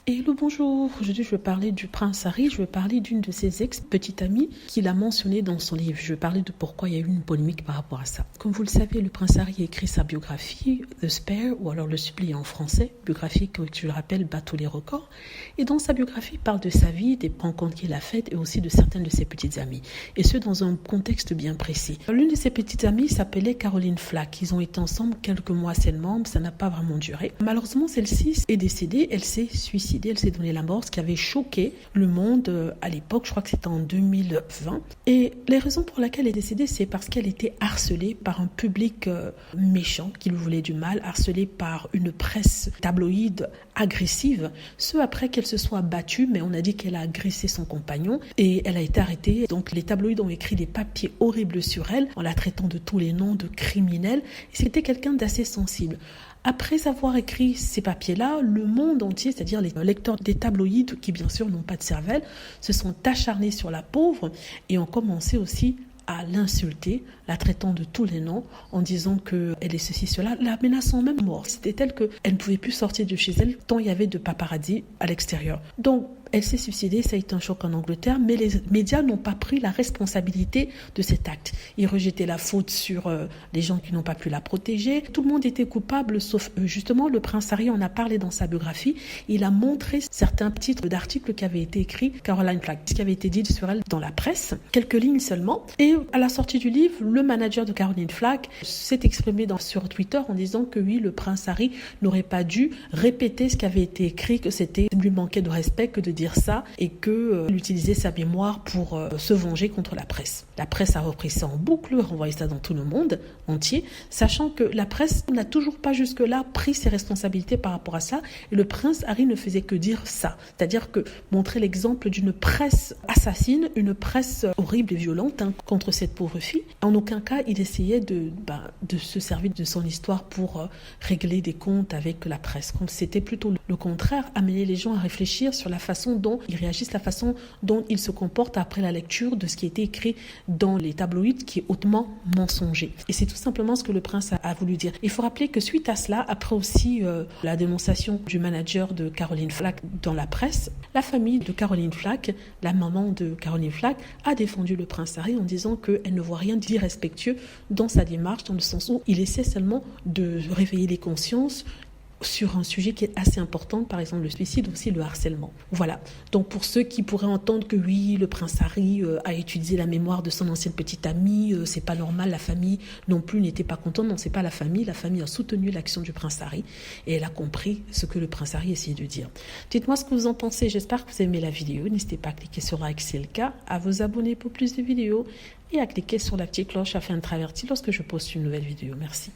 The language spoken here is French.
Hello, bonjour. Aujourd'hui, je vais parler du prince Harry. Je vais parler d'une de ses ex-petites amies qu'il a mentionné dans son livre. Je vais parler de pourquoi il y a eu une polémique par rapport à ça. Comme vous le savez, le prince Harry a écrit sa biographie, The Spare, ou alors Le Suppliant en français, biographie que je le rappelle bat tous les records. Et dans sa biographie, il parle de sa vie, des rencontres qu'il a faites et aussi de certaines de ses petites amies. Et ce, dans un contexte bien précis. L'une de ses petites amies s'appelait Caroline Flack. Ils ont été ensemble quelques mois seulement, ça n'a pas vraiment duré. Malheureusement, celle-ci est décédée, elle s'est suicidée. Elle s'est donné la mort, ce qui avait choqué le monde à l'époque, je crois que c'était en 2020. Et les raisons pour lesquelles elle est décédée, c'est parce qu'elle était harcelée par un public méchant qui lui voulait du mal, harcelée par une presse tabloïde agressive, ce après qu'elle se soit battue, mais on a dit qu'elle a agressé son compagnon et elle a été arrêtée. Donc les tabloïds ont écrit des papiers horribles sur elle en la traitant de tous les noms de criminels. Et c'était quelqu'un d'assez sensible. Après avoir écrit ces papiers-là, le monde entier, c'est-à-dire les lecteurs des tabloïds, qui bien sûr n'ont pas de cervelle, se sont acharnés sur la pauvre et ont commencé aussi à l'insulter, la traitant de tous les noms, en disant qu'elle est ceci, cela, la menaçant même mort. C'était tel qu'elle ne pouvait plus sortir de chez elle tant il y avait de paparazzi à l'extérieur. Donc, elle s'est suicidée, ça a été un choc en Angleterre, mais les médias n'ont pas pris la responsabilité de cet acte. Ils rejetaient la faute sur les gens qui n'ont pas pu la protéger. Tout le monde était coupable, sauf eux. Justement, le prince Harry en a parlé dans sa biographie. Il a montré certains titres d'articles qui avaient été écrits, Caroline Flack, ce qui avait été dit sur elle dans la presse, quelques lignes seulement. Et à la sortie du livre, le manager de Caroline Flack s'est exprimé sur Twitter en disant que oui, le prince Harry n'aurait pas dû répéter ce qui avait été écrit, que c'était lui manquer de respect que de dire ça et qu'il utilisait sa mémoire pour se venger contre la presse. La presse a repris ça en boucle, renvoyé ça dans tout le monde entier, sachant que la presse n'a toujours pas jusque-là pris ses responsabilités par rapport à ça et le prince Harry ne faisait que dire ça. C'est-à-dire que montrer l'exemple d'une presse assassine, une presse horrible et violente contre cette pauvre fille. En aucun cas, il essayait de se servir de son histoire pour régler des comptes avec la presse. C'était plutôt le contraire, amener les gens à réfléchir sur la façon dont ils réagissent, la façon dont ils se comportent après la lecture de ce qui a été écrit dans les tabloïds qui est hautement mensonger. Et c'est tout simplement ce que le prince a voulu dire. Il faut rappeler que suite à cela, après aussi la dénonciation du manager de Caroline Flack dans la presse, la famille de Caroline Flack, la maman de Caroline Flack, a défendu le prince Harry en disant qu'elle ne voit rien d'irrespectueux dans sa démarche, dans le sens où il essaie seulement de réveiller les consciences sur un sujet qui est assez important, par exemple le suicide, aussi le harcèlement. Voilà. Donc pour ceux qui pourraient entendre que oui, le prince Harry a utilisé la mémoire de son ancienne petite amie, c'est pas normal, la famille non plus n'était pas contente, non, c'est pas la famille a soutenu l'action du prince Harry et elle a compris ce que le prince Harry essayait de dire. Dites-moi ce que vous en pensez, j'espère que vous aimez la vidéo, n'hésitez pas à cliquer sur like si c'est le cas, à vous abonner pour plus de vidéos et à cliquer sur la petite cloche afin d'être averti lorsque je poste une nouvelle vidéo. Merci.